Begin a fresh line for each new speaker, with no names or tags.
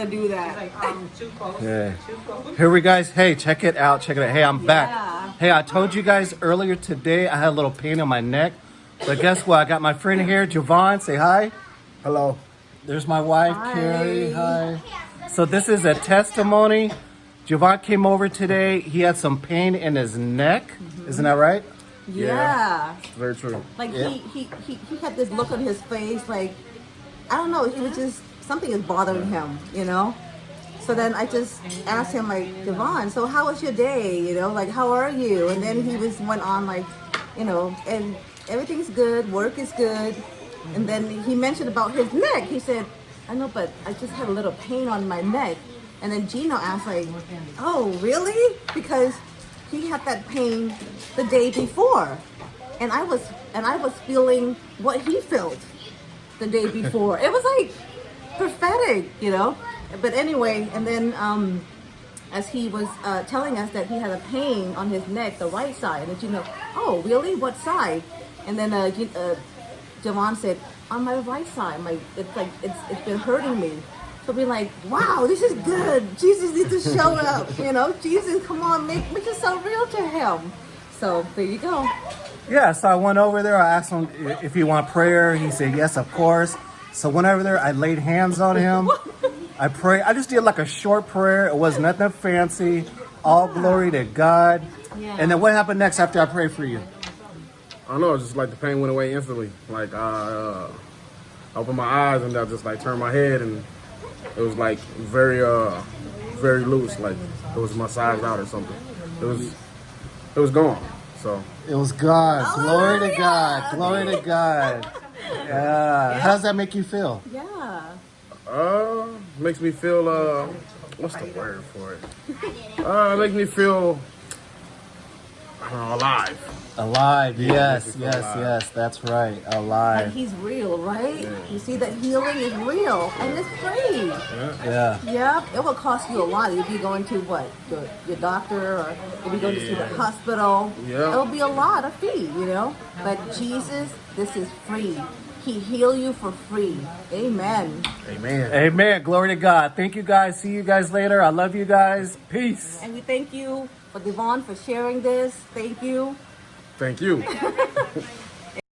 to do that.
Yeah. Here we guys. Hey, check it out. Check it out. Hey, I'm back.
Yeah.
Hey, I told you guys earlier today I had a little pain on my neck. But guess what? I got my friend here, Javon. Say hi.
Hello.
There's my wife,
Hi.
Carrie. Hi. So this is a testimony. Javon came over today. He had some pain in his neck. Isn't that right?
Yeah.
Very true.
Like
Yeah.
he had this look on his face, like I don't know, he was just something is bothering him, you know. So then I just asked him like, Devon, so how was your day? You know, like how are you? And then he went on like, you know, and everything's good, work is good. And then he mentioned about his neck. He said, I know, but I just had a little pain on my neck. And then Gino asked like, oh really? Because he had that pain the day before. And I was feeling what he felt the day before. It was like prophetic, you know. But anyway, and then as he was telling us that he had a pain on his neck, the right side, and you know, oh really? What side? And then Javon said, on my right side, it's been hurting me. So we're like, wow, this is good. Jesus needs to show up, you know. Jesus, come on, make yourself real to him. So there you go.
Yeah, so I went over there. I asked him if he want prayer. He said, yes, of course. So went over there. I laid hands on him. I prayed. I just did like a short prayer. It was nothing fancy. All glory to God.
Yeah.
And then what happened next after I prayed for you?
I don't know, it's just like the pain went away instantly. Like I opened my eyes and I just like turned my head and it was like very loose, like it was massaged out or something. It was gone. So
It was God. Glory to God. Glory to God. Yeah. How does that make you feel?
Yeah.
makes me feel what's the word for it? It makes me feel alive.
Alive. Yes,
makes me
yes,
feel alive.
yes. That's right.
Like
Alive.
he's real, right? You see that healing is real and it's free.
Yeah.
Yep, it will cost you a lot if you go into what your doctor or if you go to see the hospital.
Yeah.
It'll be a lot of fee, you know. But Jesus, this is free. He heal you for free. Amen.
Amen.
Amen. Glory to God. Thank you guys. See you guys later. I love you guys. Peace.
And we thank you for Devon for sharing this. Thank you.
Thank you.